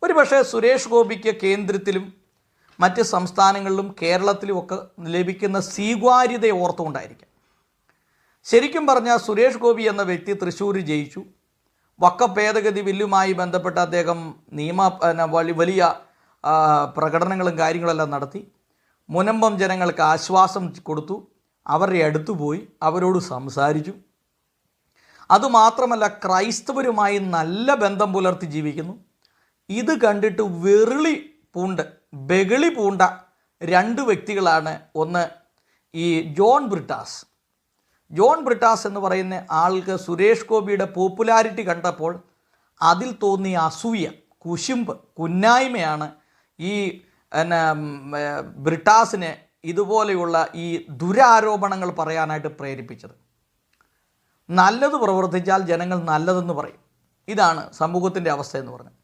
ഒരുപക്ഷെ സുരേഷ് ഗോപിക്ക് കേന്ദ്രത്തിലും മറ്റ് സംസ്ഥാനങ്ങളിലും കേരളത്തിലുമൊക്കെ ലഭിക്കുന്ന സ്വീകാര്യതയെ ഓർത്തുകൊണ്ടായിരിക്കാം. ശരിക്കും പറഞ്ഞാൽ സുരേഷ് ഗോപി എന്ന വ്യക്തി തൃശ്ശൂർ ജയിച്ചു. വഖഫ് ഭേദഗതി ബില്ലുമായി ബന്ധപ്പെട്ട് അദ്ദേഹം വലിയ പ്രകടനങ്ങളും കാര്യങ്ങളെല്ലാം നടത്തി. മുനമ്പം ജനങ്ങൾക്ക് ആശ്വാസം കൊടുത്തു. അവരുടെ അടുത്ത് പോയി അവരോട് സംസാരിച്ചു. അതുമാത്രമല്ല, ക്രൈസ്തവരുമായി നല്ല ബന്ധം പുലർത്തി ജീവിക്കുന്നു. ഇത് കണ്ടിട്ട് ബഹളി പൂണ്ട രണ്ട് വ്യക്തികളാണ്. ഒന്ന് ഈ ജോൺ ബ്രിട്ടാസ് എന്ന് പറയുന്ന ആൾക്ക് സുരേഷ് ഗോപിയുടെ പോപ്പുലാരിറ്റി കണ്ടപ്പോൾ അതിൽ തോന്നിയ അസൂയ, കുശുമ്പ്, കുന്നായ്മയാണ് ഈ ബ്രിട്ടാസിനെ ഇതുപോലെയുള്ള ഈ ദുരാരോപണങ്ങൾ പറയാനായിട്ട് പ്രേരിപ്പിച്ചത്. നല്ലത് പ്രവർത്തിച്ചാൽ ജനങ്ങൾ നല്ലതെന്ന് പറയും. ഇതാണ് സമൂഹത്തിൻ്റെ അവസ്ഥ എന്ന് പറഞ്ഞത്.